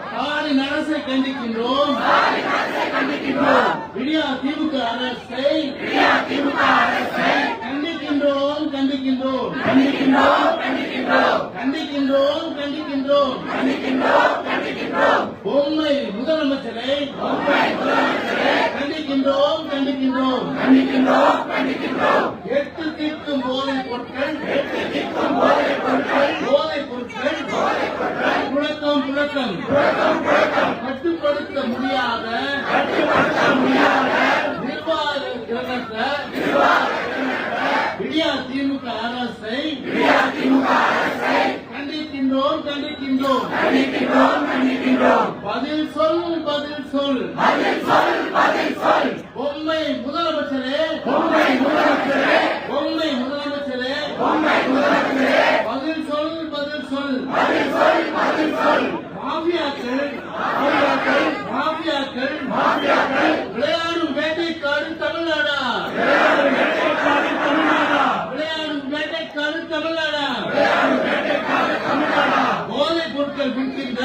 ஸ்டாலின் அரசை கண்டிக்கின்றோம். விடியா திமுக அரசை கண்டிக்கின்றோம் கண்டிக்கின்றோம் கண்டிக்கின்றோம் கண்டிக்கின்றோம் பொம்மை முதலமைச்சரை கண்டிக்கின்றோம் எட்டு தீர்க்கும் போதைப் பொருட்கள் புழக்கம் கட்டுப்படுத்த முடியாத நிர்வாக திறனற்ற விடியா திமுக அரசை கண்டிக்கின்றோம் பதில் சொல் பொம்மை முதலமைச்சரே பதில் சொல் மாஃபியாக்கள் விளையாடும் வேட்டைக்காடு தமிழ்நாடா போதைப் பொருட்கள் விற்கின்ற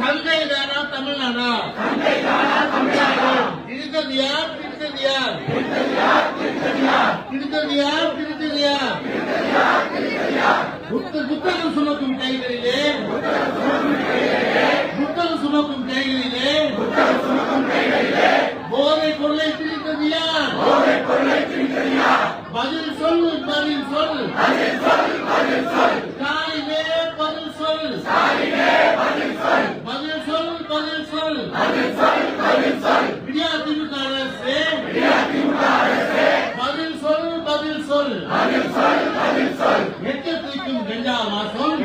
சந்தைதானா தமிழ்நாடா திருத்தது யார் புத்தகம் சுமக்கும் கைகளிலே போதைப் பொருளை திரித்தது யார்? பதில் சொல் ஸ்டாலினே பதில் சொல் விடியா திமுக அரசே பதில் சொல் எட்டத்திற்கும் கஞ்சா வாசம்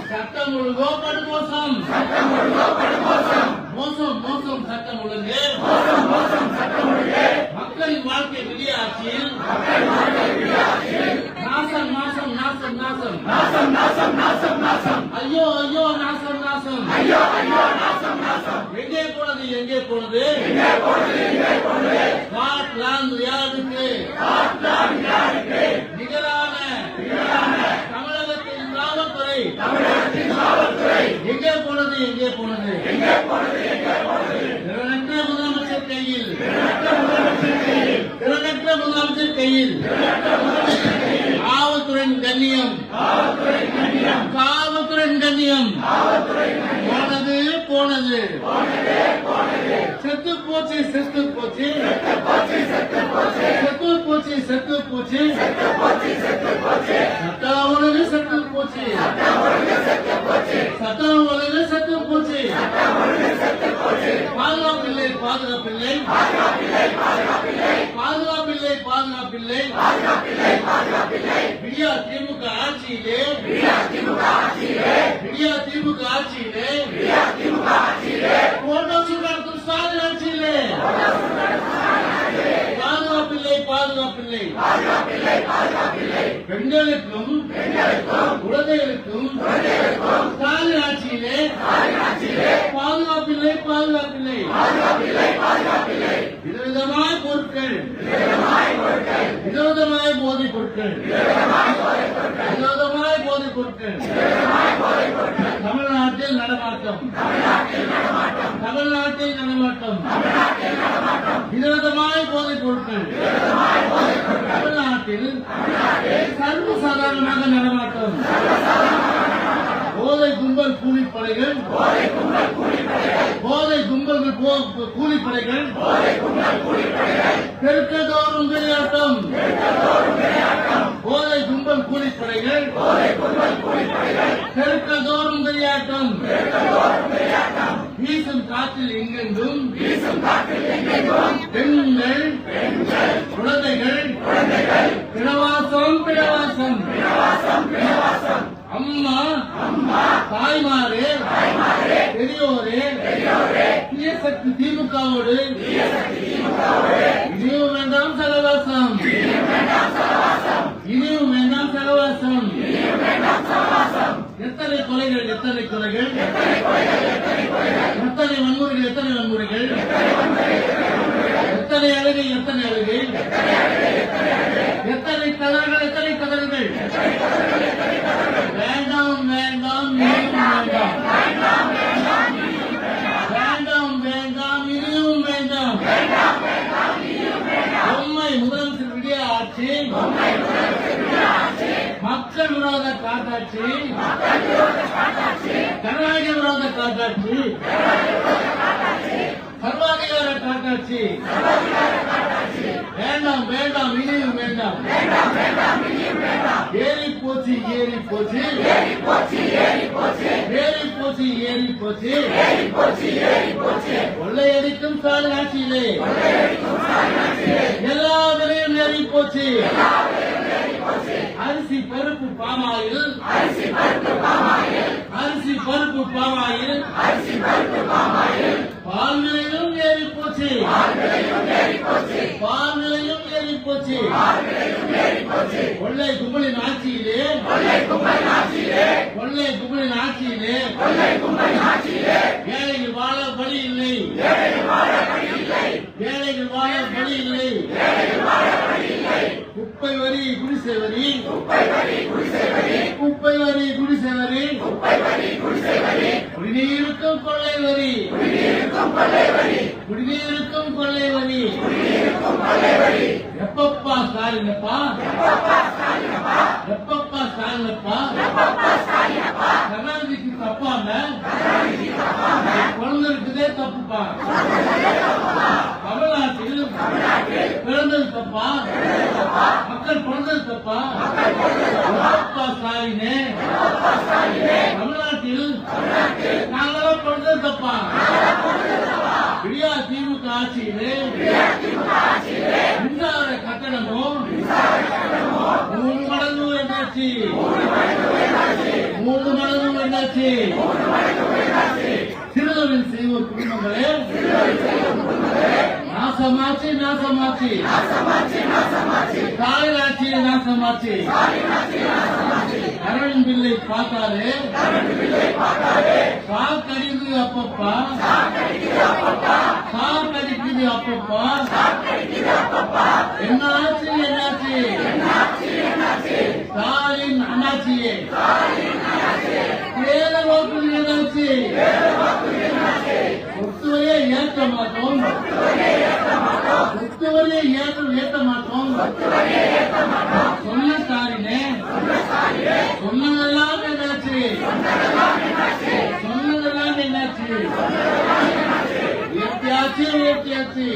சட்டம் ஒழுங்கோ படுமோசம் மோசம் சட்டம் ஒழுங்கு மக்களின் வாழ்க்கை விடியாட்சியில் நாசம் ஐயோ நாசம் எங்கே போனது ஸ்காட்லாந்து யாருக்கு நிகரான தமிழகத்தின் காவல்துறை எங்கே போனது முதலமைச்சர் கையில் காவல்துறையின் கண்ணியம் போனது செத்து போச்சு சட்டம் ஒழுங்கு செத்து போச்சு பாதுகாப்பில்லை விடியா திமுக ஆட்சியிலே போட்டோ சூட் நடத்தும் ஸ்டாலின் ஆட்சியிலே பாதுகாப்பில்லை பெண்களுக்கும் குழந்தைகளுக்கும் ஸ்டாலின் ஆட்சியிலே பாதுகாப்பில்லை விதவிதமாய் பொருட்கள் போதைப் பொருட்கள் தமிழ்நாட்டில் நடமாட்டம் விதவிதமாய் போதைப் பொருட்கள் தமிழ்நாட்டில் சர்வசாதாரணமாக நடமாட்டம் போதை கும்பல் கூலிப்படைகள் தெற்கதோறும் விளையாட்டம் போதை கும்பல் கூலிப்படைகள் தெற்கதோறும் விளையாட்டம் வீசும் காற்றில் எங்கெங்கும் பெண்கள் குழந்தைகள் பிணவாசம் அம்மா தாய்மாரே பெரியோரே தீயசக்தி திமுகவோடு இனியும் வேண்டாம் சலவாசம் எத்தனை கொலைகள் எத்தனை வன்முறை வன்முறைகள், எத்தனை அழுகை, எத்தனை அழுகை, எத்தனை கதறுகள், எத்தனை கதறுகள். வேண்டாம் வேண்டாம் இனியும் வேண்டாம், வேண்டாம் வேண்டாம் இனியும் வேண்டாம். பொம்மை முதலமைச்சர் விடிய ஆட்சி, மக்கள் விரோத காட்டாட்சி, ஜனநாயக விரோத காட்டாட்சி, சர்வாதிகார காட்டாட்சி. வேண்டாம் வேண்டாம் இனியும் வேண்டாம். ஏறி போச்சு ஏறி போச்சு, ஏறி போச்சு ஏறி போச்சு. கொள்ளையடிக்கும் ஸ்டாலின் ஆட்சியிலே எல்லா விலையும் ஏறி போச்சு. அரிசி பருப்பு பாமாயில், அரிசி பருப்பு பாமாயில், பால் விலையும் ஏறி போச்சு, பால் விலையும் ஏறி போச்சு. கொள்ளை கும்பலின் ஆட்சியிலே, கொள்ளை கும்பலின் ஆட்சியிலே ஏழைகள் வாழ வழி இல்லை, ஏழைகள் வாழ வழி இல்லை. குப்பை வரி குடிசை வரி, குப்பை வரி குடிசை வரி, குடிநீருக்கும் கொள்ளை வரி, குடிநீருக்கும் கொள்ளை வரி. எப்பப்பா ஸ்டாலினப்பா, எப்பப்பா ஸ்டாலினப்பா, கருணாநிதிக்கு தப்பாம குழந்தை இருக்குதே தப்புப்பா. தமிழ்நாட்டில் பிறந்தது தப்பா, மக்கள் பிறந்தது தப்பா. எப்பப்பா ஸ்டாலினே, தமிழ்நாட்டில் நாங்களாம் பிறந்தது தப்பா. விடியா திமுக ஆட்சியிலே மின்சார கட்டணமும் 3 மடங்கு என்னாச்சு, 3 மடங்கு என்னாச்சு. சிறுதொழில் செய்வோர் குடும்பங்களே நாசமாச்சு, நாசமாச்சு. ஸ்டாலின் ஆட்சியை நாசமாச்சு. கரண்ட் பில்லை பார்த்தாலே சாக்கடிக்குது அப்பப்பா, சாக்கடிக்குது அப்பப்பா. என்னாச்சு என்னாச்சு ஸ்டாலின் அண்ணாச்சியே, ஏழ வாக்குகள் என்னாச்சு. சொத்து வரையே ஏற்க மாட்டோம், சொத்து வரையே ஏற்க மாட்டோம் சொன்ன ஸ்டாலினே, சொன்னதெல்லாம் என்னாச்சு, சொன்னதெல்லாம் என்னாச்சு. உயர்த்தியாச்சு உயர்த்தியாச்சு.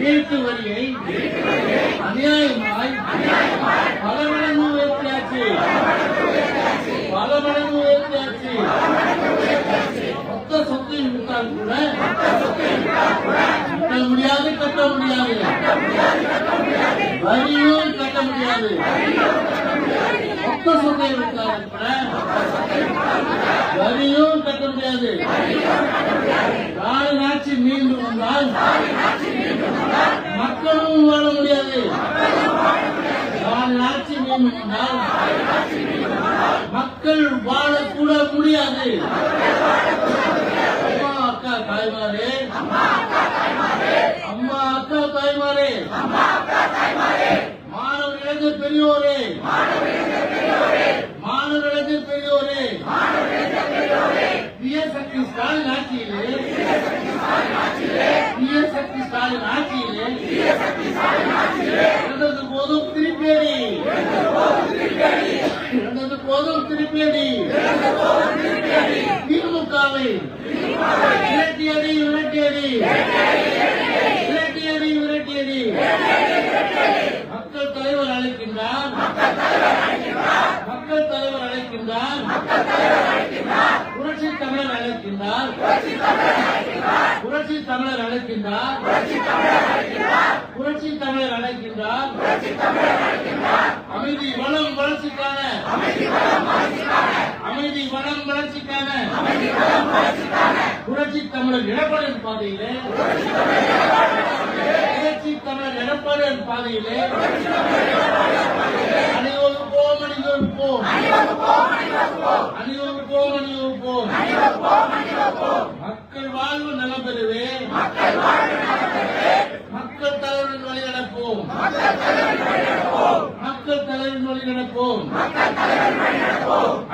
வீட்டு வரியை அநியாயமாய் பல மடங்கு உயர்த்தியாச்சு, பல மடங்கு உயர்த்தியாச்சு. மொத்த சொத்தையும் விட்டால் கூட கட்ட முடியாது, கட்ட முடியாது. வரியும் கட்ட முடியாது. மொத்த சொத்தை விட்டால் கூட வரியும் கட்ட முடியாது. ஸ்டாலின் ஆட்சி மீண்டும் வந்தால் மக்களும் வாழ முடியாது. ஸ்டாலின் ஆட்சி மீண்டும் வந்தால் மக்கள் வாழக்கூட முடியாது. அம்மா அக்கா தாய்மாரே, அம்மா அக்கா தாய்மாரே, மாணவர் இளைஞர் பெரியோரே, மாணவர் இளைஞர் பெரியோரே, பிஎஸ்எஸ்டி ஸ்டாலின் ஆட்சியிலே, பிஎஸ்எஸ்டி ஸ்டாலின் ஆட்சியிலே இருந்தது போதும் திருப்பேடி, இருந்தது போதும் திருப்பேடி. திமுகவை விரட்டியடி, விரட்டியடி, விரட்டியடி, விரட்டியடி. மக்கள் தலைவர் அழைக்கின்றார், மக்கள் தலைவர் அழைக்கின்றார், புரட்சி தமிழர் அழைக்கின்றார், புரட்சி தமிழர் அழைக்கின்றார், புரட்சி தமிழர் அழைக்கின்றார். அமைதி வளம் வளர்ச்சிக்கான, அமைதி வளம் வளர்ச்சிக்கான புரட்சி தமிழர் எடப்பாடியின் பாதையிலே, புரட்சி தமிழர் எடப்பாடியின் பாதையிலே அணிவகுப்போம், அணிவகுப்போம், அணிவகுப்போம், அணிவகுப்போம். மக்கள் வாழ மக்கள் தலைவரின் வழி நடப்போம். மக்கள் தலைவரின் வழி நடப்போம்.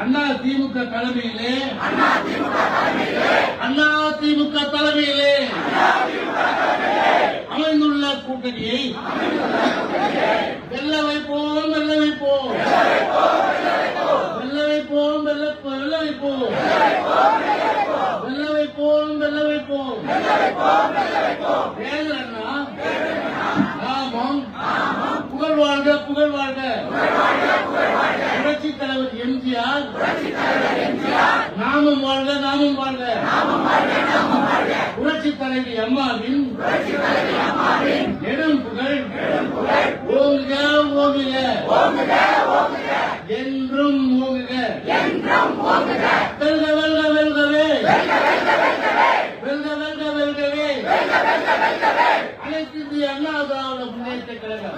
அண்ணா திமுக தலைமையிலே அமைந்துள்ள கூட்டணியை வெல்ல வைப்போம், வெல்ல வைப்போம், வெல்ல வைப்போம், வெல்ல வைப்போம், வெல்ல வைப்போம், வெல்ல வைப்போம். அண்ணா நாமம் புகழ் வாழ்க, புகழ் வாழ்க. புரட்சி தலைவர் எம்ஜிஆர் நாமம் வாழ்க, நாமம் வாழ்க. புரட்சி தலைவி அம்மாவின் நெடும் புகழ் ஓங்குக, ஓங்குக, என்றும் ஓங்குக. வெல்க, வெல்க, வெல்கவே, வெல்க, வெல்க, வெல்கவே. அனைத்து இந்திய அண்ணா திராவிட முன்னேற்ற கழகம்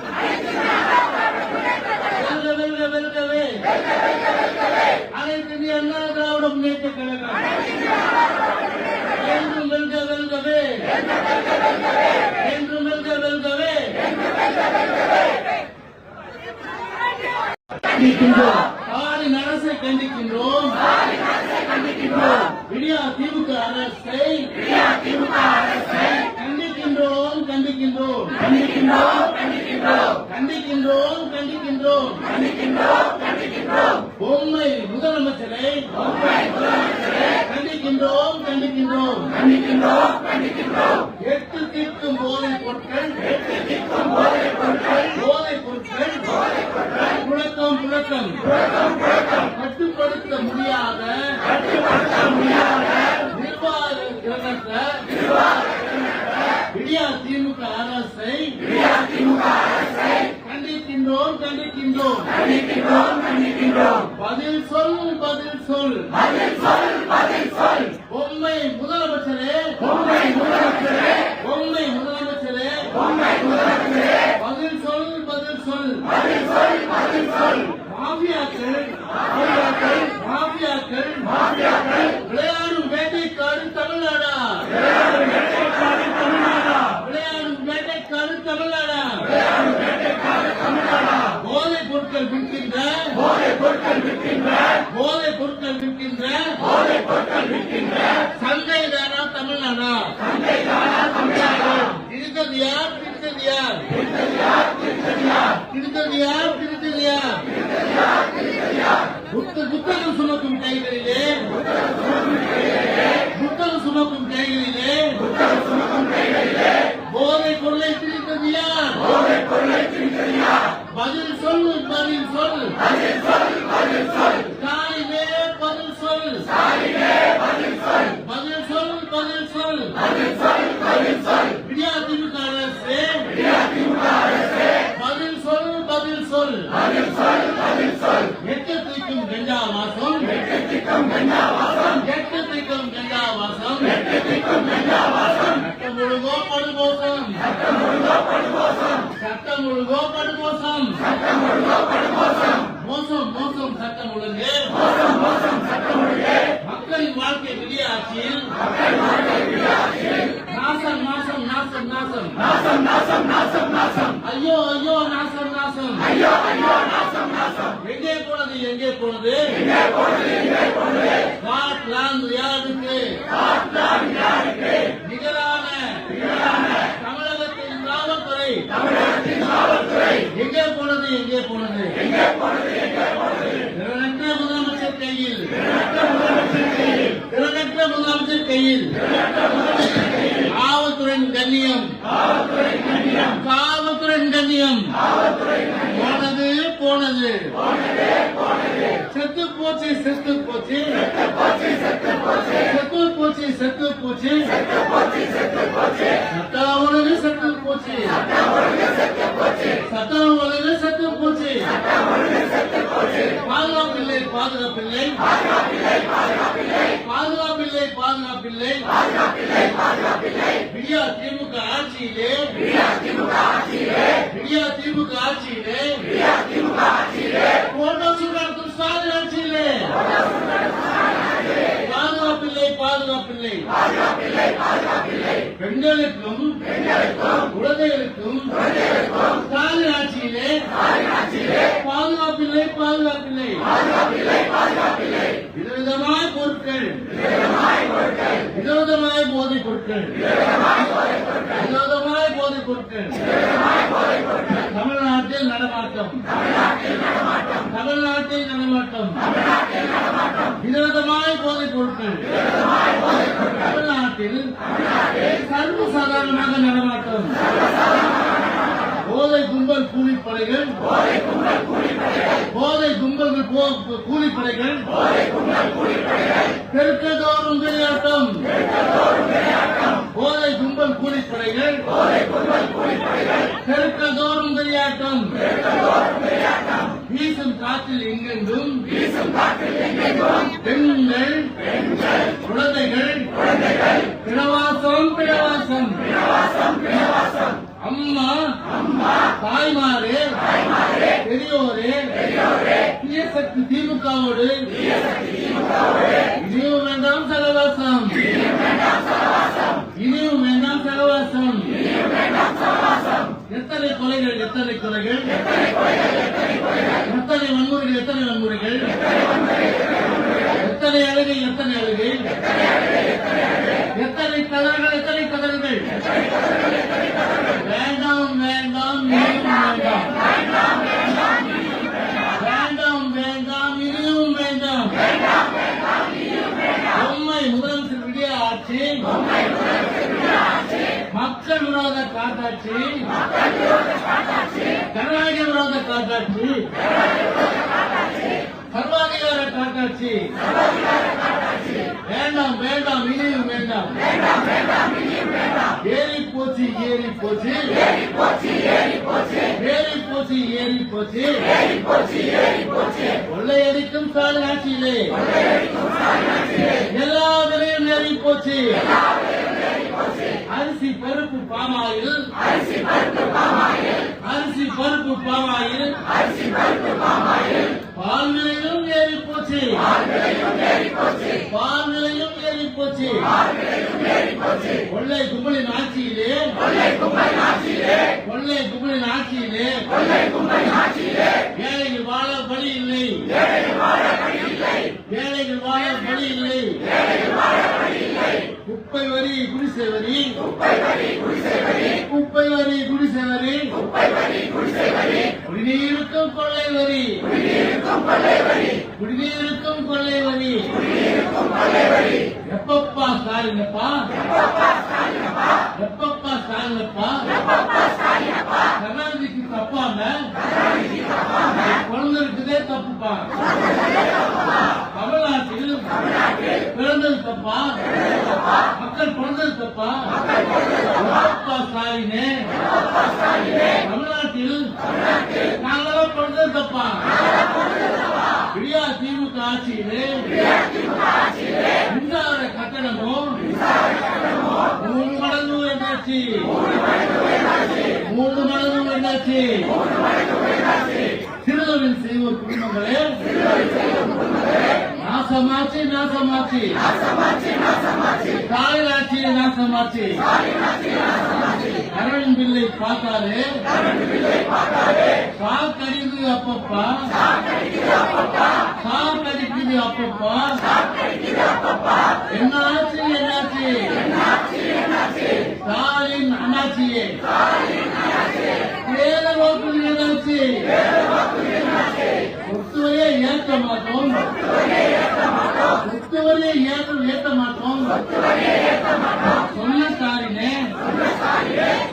வெல்க, வெல்க, வெல்கவே. அனைத்து இந்திய அண்ணா திராவிட முன்னேற்ற கழகம் என்றும் வெல்க, வெல்கவே, என்றும் வெல்க, வெல்கவே. ஸ்டாலின் அரசை கண்டிக்கின்றோம். விடியா திமுக அரசை கண்டிக்கின்றோம், கண்டிக்கின்றோம், கண்டிக்கின்றோம், கண்டிக்கின்றோம். பொம்மை முதலமைச்சரை கண்டிக்கின்றோம், கண்டிக்கின்றோம். எட்டு திக்கும் போதைப் பொருட்கள், போதைப் பொருட்கள் புழக்கம், கட்டுப்படுத்த முடியாத நிர்வாக கிரகத்த விடியா திமுக அரசை கண்டிக்கின்றோம், கண்டிக்கின்றோம். பதில் சொல், பதில் சொல். பொம்மை முதலமைச்சரே, பொம்மை முதலமைச்சரே, பதில் சொல், பதில் சொல். மாஃபியாக்கள் விளையாடும் வேட்டைக்காடு தமிழ்நாடா, விளையாடும் வேட்டைக்காடு தமிழ்நாடா. போதைப் பொருட்கள் விற்கின்ற, போதைப் பொருட்கள் விற்கின்ற சந்தைதானா தமிழ்நாடா? திருத்தது யார், திருத்தது யார், திருத்தது யார், திருத்தது யார்? புத்தகம் சுமக்கும் கைகளிலே, புத்தகம் சுமக்கும் கைகளிலே போதைப் பொருளை திரித்தது யார்? பதில் சொல், பதில் சொல். ஸ்டாலினே பதில் சொல், பதில் சொல், பதில் சொல். விடியா திமுக அரசே பதில் சொல், பதில் சொல். எட்டத்திற்கும் கஞ்சா வாசம், எட்டத்திற்கும் கஞ்சா வாசம். சட்டம் ஒழுங்கோ படுமோசம், சட்டம் ஒழுங்கோ படுமோசம். மோசம், மோசம் சட்டம் ஒழுங்கு. மக்களின் வாழ்க்கை விடியாட்சியில் நாசம், நாசம், நாசம். ஐயோ, ஐயோ, நாசம், நாசம். எங்கே போனது, எங்கே போனது? ஸ்காட்லாந்து யாருக்கு நிகரான தமிழகத்தின் காவல்துறை எங்கே போனது, எங்கே போனது? திறனற்ற முதலமைச்சர் கையில், திறனற்ற முதலமைச்சர் கையில். காவல்துறையின் கண்ணியம், காவல்துறையின் கண்ணியம் போனது. செத்து போச்சு, செத்து போச்சு, செத்து போச்சு, செத்து போச்சு. சட்டம் ஒழுங்கு செத்து போச்சு, சட்டம் ஒழுங்கு செத்து போச்சு. பாதுகாப்பில்லை, பாதுகாப்பில்லை, பாதுகாப்பில்லை, பாதுகாப்பில்லை. விடியா திமுக ஆட்சியிலே, விடியா திமுக ஆட்சியிலே போட்டோ சுட்டு நடத்தும் ஸ்டாலின் ஆட்சியிலே பாதுகாப்பில்லை, பாதுகாப்பில்லை. பெண்களுக்கும் குழந்தைகளுக்கும் ஸ்டாலின் ஆட்சியிலே பாதுகாப்பில்லை. விதவிதமாய் பொருட்கள், விதவிதமாய் போதைப் பொருட்கள், தமிழ்நாட்டில் நடமாட்டம். விதவிதமாய் போதைப் பொருட்கள் தமிழ்நாட்டில் சர்வசாதாரணமாக நடமாட்டம். போதை கும்பல் கூலிப்படைகள், தெற்கதோறும் விளையாட்டம். போதை கும்பல் கூலிப்படைகள், தெற்கதோறும் விளையாட்டம். வீசும் காற்றில் எங்கெங்கும் பெண்கள், குழந்தைகள் பிணவாசம். அம்மா, தாய்மாரே, பெரியோரே, தீயசக்தி திமுகவோடு இனியும் வேண்டாம் சகவாசம். எத்தனை கொலைகள், எத்தனை வன்முறைகள், எத்தனை அழுகை, எத்தனை கதறுகள். வேண்டாம், இனியும் வேண்டாம். பொம்மை முதலமைச்சர் விடிய ஆட்சி, மக்கள் விரோத காட்டாட்சி, ஜனநாயக விரோத காட்டாட்சி, சர்வாதிகார காட்டாட்சி. வேண்டாம், இனியும் வேண்டாம். ஏறி போச்சு கொள்ளையடிக்கும் ஸ்டாலின் ஆட்சியிலே எல்லா விலையும் ஏறி போச்சு. அரிசி பருப்பு பாமாயில், பால் விலையும் ஏறி போச்சு. கொள்ளை கும்பலின் ஆட்சியிலே ஏழைகள் வாழ வழி இல்லை. குப்பை வரி, குடிசை வரி, குடிநீருக்கும் கொள்ளை வரி, எப்பப்பா ஸ்டாலினப்பா, கருணாநிதிக்கு தப்பாம குழந்தை இருக்குதே தப்புப்பா. தமிழ்நாட்டில் பிறந்தது தப்பா, மக்கள் பிறந்தது தப்பா. ஸ்டாலினே, தமிழ்நாட்டில் நாங்களும் பிறந்தது தப்பா. விடியா திமுக ஆட்சியிலே மின்சார கட்டணமும் 3 மடங்கு என்னாச்சு? சிறுதொழில் செய்வோர் குடும்பங்களே நாசமாச்சு. ஸ்டாலின் ஆட்சியை நாசமாச்சு. கரண்ட் பில்லை பார்த்தாலே சாக்கடிக்குது அப்பப்பா. என்னாச்சு? ஸ்டாலின் அண்ணாச்சியே ஏழை வாக்குகள் என்னாச்சு? ஒத்துவரையே ஏற்க மாட்டோம். சொன்ன ஸ்டாலினே,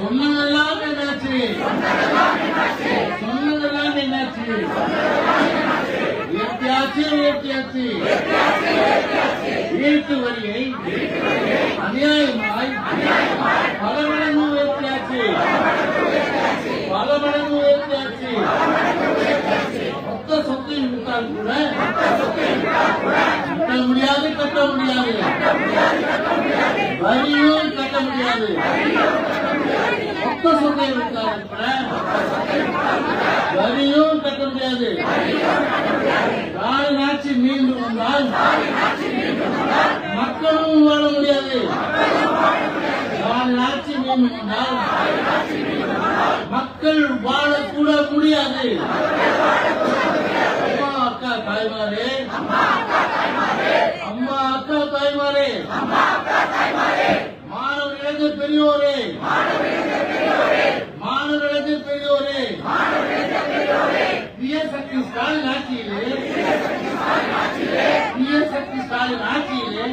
சொன்னதெல்லாம் என்னாச்சு? உயர்த்தியாச்சு. வீட்டு வரியை அநியாயமாய் பல மடங்கு உயர்த்தியாச்சு. மொத்த சொத்தையும் விட்டால் கூட கட்ட முடியாது. வரியும் கட்ட முடியாது. மொத்த மொத்த சொத்தை விட்டார் வரியும் கட்ட முடியாது. ஸ்டாலின் ஆட்சி மீண்டும் வந்தால் மக்களும் வாழ முடியாது. ஸ்டாலின் ஆட்சி மீண்டும் வந்தால் மக்கள் வாழக்கூட முடியாது. அம்மா அக்கா தாய்மாரே, அம்மா அக்கா தாய்மாரே, மாணவ இளைஞர் பெரியோரே, மாணவ இளைஞர் பெரியோரே, சக்தி ஸ்டாலின் ஆட்சியிலே, சக்தி ஸ்டாலின் ஆட்சியிலே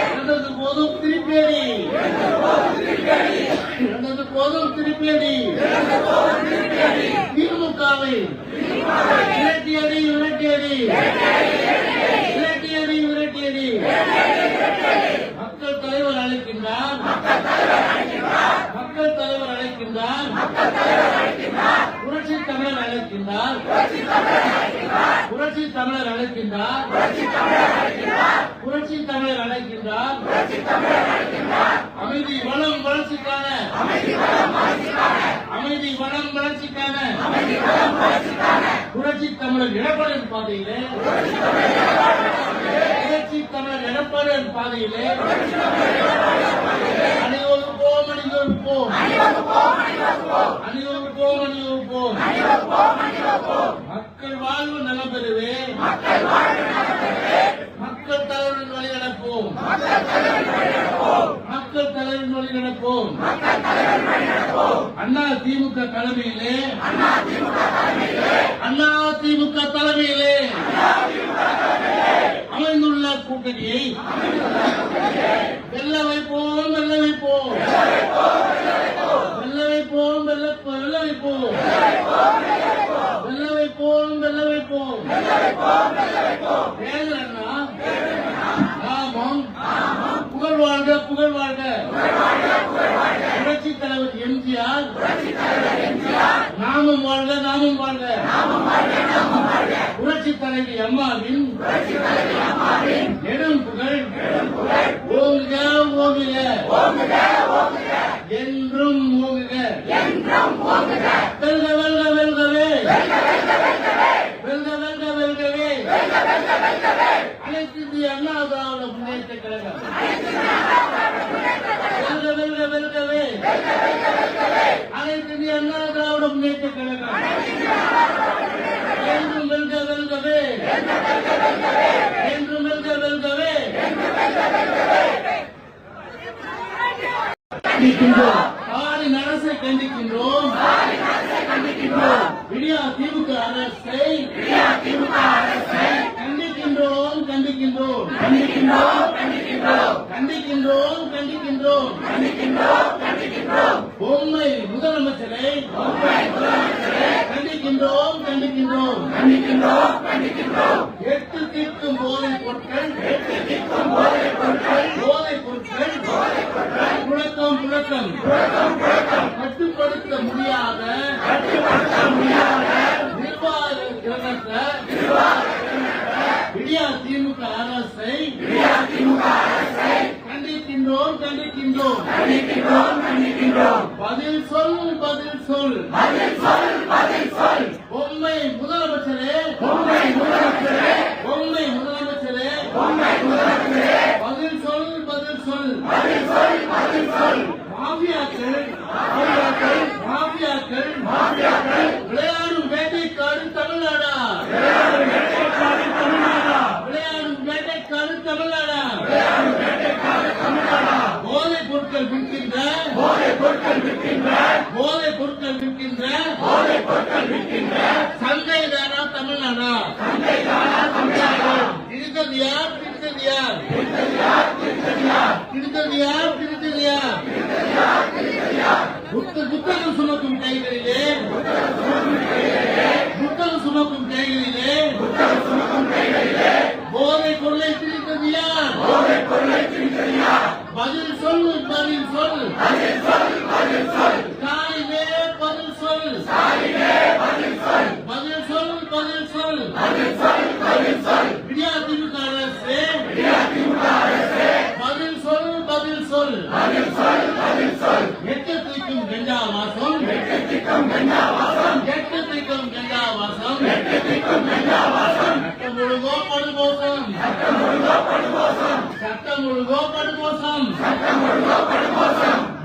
நடந்தது போதும் திருப்பேடி, நடந்தது போதும் திருப்பேடி. திமுகவை விரட்டியடி விரட்டியடி விரட்டியடி விரட்டியடி. மக்கள் தலைவர் அழைக்கின்றார், மக்கள் தலைவர் அழைக்கின்றார், புரட்சி தமிழர் அழைக்கின்றார், புரட்சி தமிழர் அழைக்கின்றார், புரட்சி தமிழர் அழைக்கின்றார். அமைதி வளம் வளர்ச்சிக்கான, அமைதி வளம் வளர்ச்சிக்கான புரட்சி தமிழர் எடப்பாடியின் பாதையிலே, புரட்சி தமிழர் எடப்பாடியின் பாதையிலே அணிவகுப்போம், அணிவகுப்போம், அணிவகுப்போம், அணிவகுப்போம். மக்கள் வாழ்வு நலம் பெறுவே, மக்கள் தலைவரின் வழி நடப்போம், மக்கள் தலைவரின் வழி நடப்போம். அண்ணா திமுக தலைமையிலே, அண்ணா திமுக தலைமையிலே அமைந்துள்ள கூட்டணியை வெல்ல வைப்போம், வெல்ல வைப்போம், வெல்ல வைப்போம், வெல்ல வைப்போம், வெல்ல வைப்போம், வெல்ல வைப்போம். அண்ணா நாமம் புகழ் வாழ்க, புகழ் வாழ்க. புரட்சி தலைவர் எம்ஜிஆர் நாமம் வாழ்க, நாமம் வாழ்க. புரட்சி தலைவி அம்மாவின் நெடும் புகழ் ஓங்குக, ஓங்குக, என்றும் ஓங்குக. வெல்க, வெல்க, வெல்கவே, வெல்க, வெல்க, வெல்கவே. அனைத்து இந்திய அண்ணா திராவிட முன்னேற்ற கழகம் வெல்க, வெல்க, வெல்கவே. அனைத்து இந்திய அண்ணா திராவிட முன்னேற்ற கழகம் என்றும் வெல்க, வெல்கவே, என்றும் வெல்க, வெல்கவே. ஸ்டாலின் அரசை கண்டிக்கின்றோம், விடியா திமுக அரசை கண்டிக்கின்றோம், கண்டிக்கின்றோம், கண்டிக்கின்றோம், கண்டிக்கின்றோம். பொம்மை முதலமைச்சரை கண்டிக்கின்றோம், கண்டிக்கின்றோம். எட்டு தீர்க்கும் போதைப் பொருட்கள், போதைப் பொருட்கள் புழக்கம், கட்டுப்படுத்த முடியாத நிர்வாக விடியா திமுக அரசை கண்டிக்கின்றோம், கண்டிக்கின்றோம். பதில் சொல், பதில் சொல். பொம்மை முதலமைச்சரே, பொம்மை முதலமைச்சரே, பதில் சொல், பதில் சொல். மாஃபியாக்கள் விளையாடும் வேட்டைக்காடு தமிழ்நாடா, விளையாடும் வேட்டைக்காடு தமிழ்நாடா. போதைப் பொருட்கள் விற்கின்ற, போதைப் பொருட்கள் விற்கின்ற சந்தைதானா தமிழ்நாடா? திருத்தது யார், திருத்தது யார், திருத்தது யார், திருத்தது யார்? புத்தகம் சுமக்கும் கைகளிலே, புத்தகம் சுமக்கும் கைகளிலே போதை பொருளை திரித்தது யார்? பதில் சொல், பதில் சொல். ஸ்டாலினே பதில் சொல், பதில் சொல், பதில் சொல். விடியா திமுக அரசே பதில் சொல், பதில் சொல். எட்டு ஒழுங்கோ படுமோசம்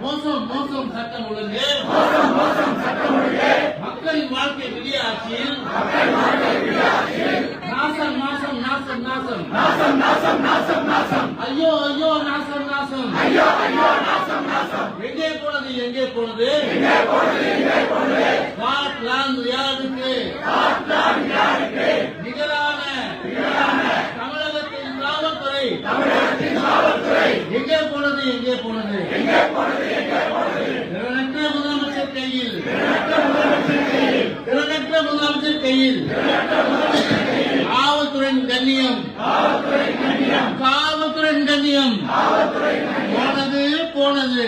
மோசம் மோசம் சட்டம் ஒழுங்கு மக்களின் வாழ்க்கை விடியாட்சியில் நாசம் நாசம் நாசம் நாசம் ஐயோ ஐயோ நாசம் நாசம் எங்கே போனது ஸ்காட்லாந்து யாருக்கு நிகரான தமிழகத்தின் காவல்துறை எங்கே போனது திறனற்ற முதலமைச்சர் கையில் காவல்துறையின் கண்ணியம் போனது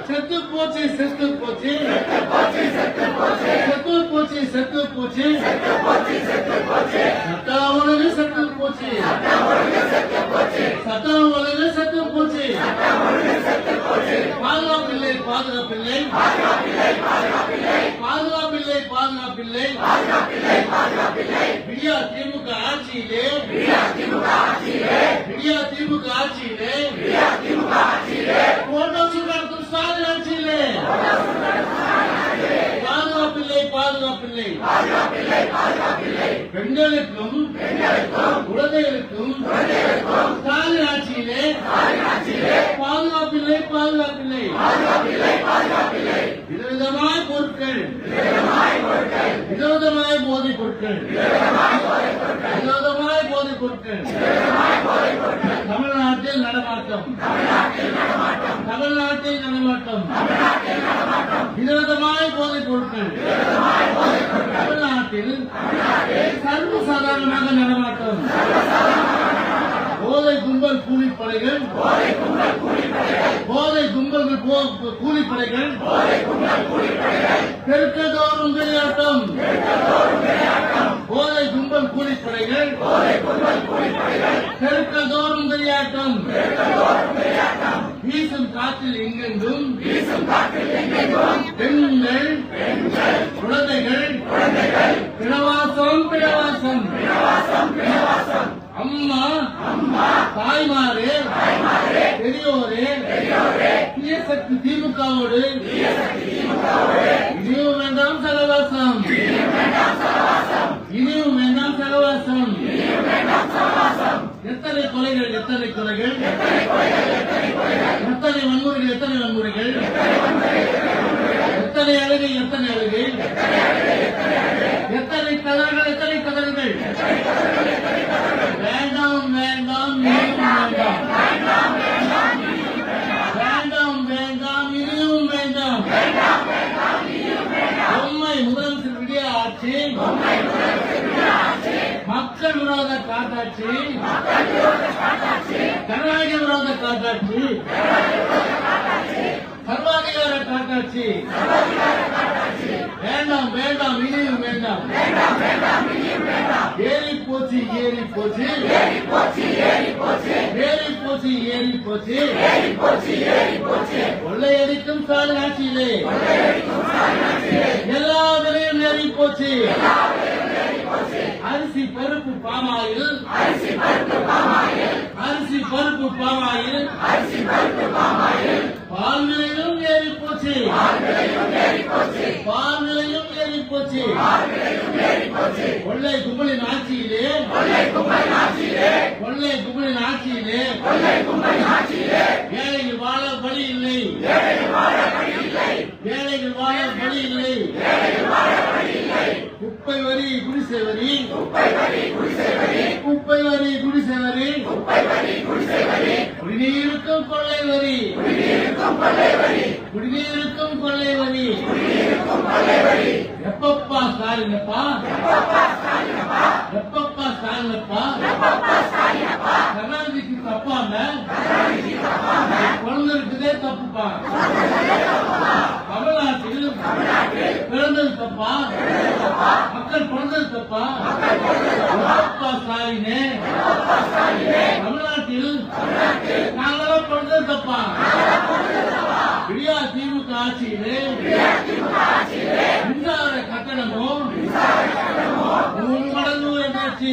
செத்து போச்சு சட்டம் ஒழுங்கு செத்து போச்சு பாதுகாப்பில்லை விடியா திமுக ஆட்சியிலே போட்டோ சுடாட்டும் ஸ்டாலின் ஆட்சியிலே பாதுகாப்பில்லை பெண்களுக்கும் குழந்தைகளுக்கும் ஸ்டாலின் ஆட்சியிலே பாதுகாப்பில்லை விதவிதமாய் பொருட்கள் விதவிதமாய் போதைப் பொருட்கள் தமிழ்நாட்டில் நடமாட்டம் விதவிதமாய் போதைப் பொருட்கள் தமிழ்நாட்டில் சர்வசாதாரணமாக நடமாட்டம் போதை கும்பல் கூலிப்படைகள் தெற்கதோறும் விளையாட்டம் போதை கும்பல் கூலிப்படைகள் தெற்கதோறும் விளையாட்டம் வீசும் காற்றில் எங்கெங்கும் பெண்கள் குழந்தைகள் பிணவாசம் அம்மா தாய்மாரே பெரியோரே தீயசக்தி திமுகவோடு இனியும் வேண்டாம் சகவாசம் எத்தனை கொலைகள் எத்தனை வன்முறைகள் எத்தனை அழுகை எத்தனை கதறுகள் வேண்டாம் இனியும் வேண்டாம் பொம்மை முதலமைச்சர் விடிய ஆட்சி மக்கள் விரோத காட்டாட்சி ஜனநாயக விரோத காட்டாட்சி சர்வாதிகார காட்டாட்சி வேண்டாம் இனியும் வேண்டாம் ஏறி போச்சு கொள்ளையடிக்கும் ஸ்டாலின் ஆட்சியிலே எல்லா விலையும் ஏறி போச்சு அரிசி பருப்பு பாமாயில் பால் விலையும் ஏறி போச்சு கொள்ளை கும்பலின் ஆட்சியிலே ஏழைகள் வாழ வழி இல்லை குப்பை வரி குடிசை வரி குடிநீருக்கும் கொள்ளை வரி எப்பப்பா ஸ்டாலினப்பா கருணாநிதிக்கு தப்பாம குழந்தைக்குதே தப்புப்பா தமிழ்நாட்டில் பிறந்தது தப்பா மக்கள் பிறந்தது தப்பா ஸ்டாலினே தமிழ்நாட்டில் நாங்களாம் பிறந்தது தப்பா விடியா திமுக ஆட்சியிலே மின்சார கட்டணமும் 3 மடங்கு என்னாச்சு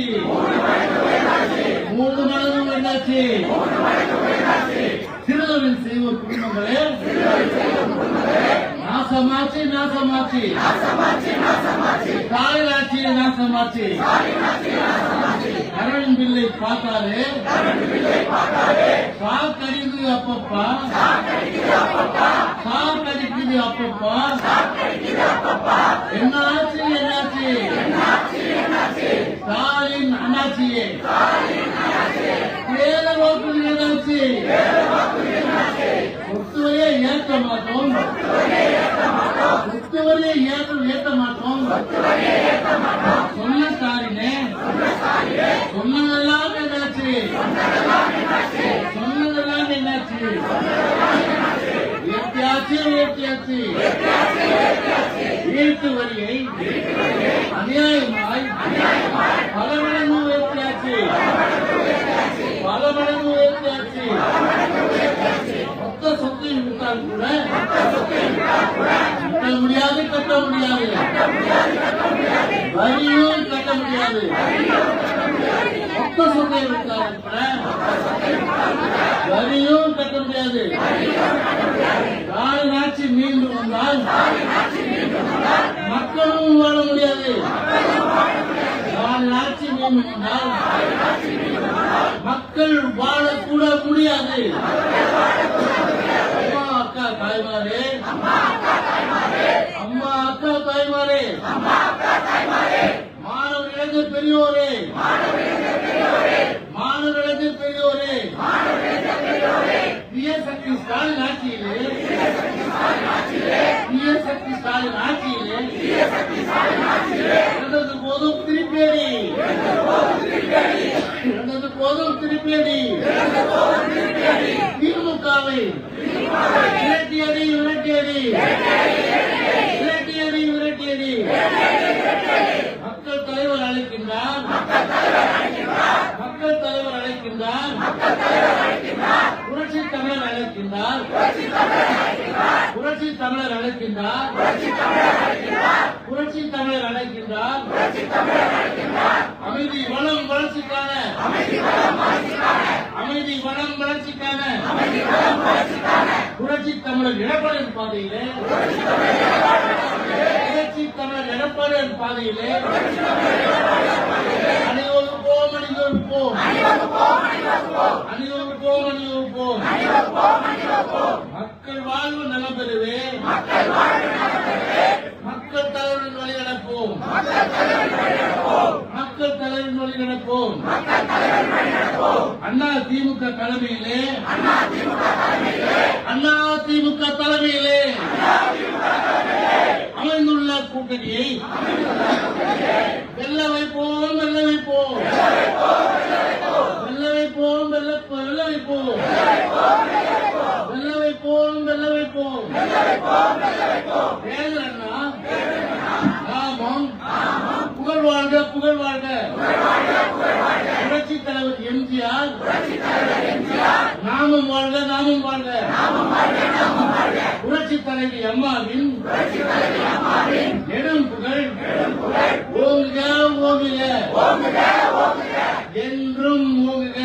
சிறுவரின் செய்வோர் குடும்பங்களே நாசமாச்சு நாசமாச்சு ஸ்டாலின் ஆட்சியை நாசமாச்சு. கரண்ட் பில்லை பார்த்தாலே சாக்கடிக்குது அப்பப்பா, சாக்கடிக்குது அப்பப்பா. என்னாச்சு என்னாச்சு ஸ்டாலின் அண்ணாச்சியே பேர வாக்குகள் என்னாச்சு? சொத்துவரையே ஏற்க மாட்டோம், சொத்துவரையே ஏற்ற மாட்டோம் சொன்ன ஸ்டாலினே. சொன்னதெல்லாம் என்னாச்சு? சொன்னதெல்லாம் என்னாச்சு? ஏற்றியாச்சு ஏற்றியாச்சு. வீட்டு வரியை அநியாயமாய் பல மடங்கு உயர்த்தியாச்சு, பல மடங்கு உயர்த்தியாச்சு. மொத்த சொத்தையும் விட்டால் கூட கட்ட முடியாது, கட்ட முடியாது. வரியும் கட்ட முடியாது. மொத்த சொத்தை விட்டால் கூட வரியும் கட்ட முடியாது. ஸ்டாலின் ஆட்சி மீண்டும் வந்தால் மக்களும் வாழ முடியாது. ஸ்டாலின் ஆட்சி மீண்டும் வந்தால் மக்கள் வாழக்கூட முடியாது. அம்மா அக்கா தாய்மாரே, அம்மா அக்கா தாய்மாரே, மாணவர் இளைஞர் பெரியோரே, மாணவர் இளைஞர் பெரியோரே, சக்தி ஸ்டாலின் ஆட்சியிலே, சக்தி ஸ்டாலின் ஆட்சியிலே நடந்தது போதும் திருப்பேடி, நடந்தது போதும் திருப்பேடி. திமுகவை விரட்டியடி விரட்டியடி விரட்டியடி விரட்டியடி. மக்கள் தலைவர் அழைக்கின்றார், மக்கள் தலைவர் அழைக்கின்றார், புரட்சி தமிழர் அழைக்கின்றார், புரட்சி தமிழர் அழைக்கின்றார், புரட்சி தமிழர் அழைக்கின்றார். அமைதி வளம் வளர்ச்சிக்கான, அமைதி வளம் வளர்ச்சிக்கான புரட்சி தமிழர் எடப்பாடியின் பாதையிலே, புரட்சி தமிழர் எடப்பாடியின் பாதையிலே அணிவகுப்போம் அணிவகுப்போம் அணிவகுப்போம் அணிவகுப்போம். மக்கள் வாழ்வு நலம் பெறுவே, மக்கள் தலைவரின் வழி நடப்போம், மக்கள் தலைவரின் வழி நடப்போம். அண்ணா திமுக தலைமையிலே, அண்ணா திமுக தலைமையிலே அமைந்துள்ள கூட்டணியை வெல்ல வைப்போம், வெல்ல வைப்போம், வெல்ல வைப்போம், வெல்ல வைப்போம், வெல்ல வைப்போம், வெல்ல வைப்போம். அண்ணா நாமம் புகழ் வாழ்க, புகழ் வாழ்க. புரட்சி தலைவர் எம்ஜிஆர் நாமம் வாழ்க, நாமம் வாழ்க. புரட்சி தலைவி அம்மாவின் நெடும் புகழ் ஓங்குக, ஓங்குக, என்றும் ஓங்குக.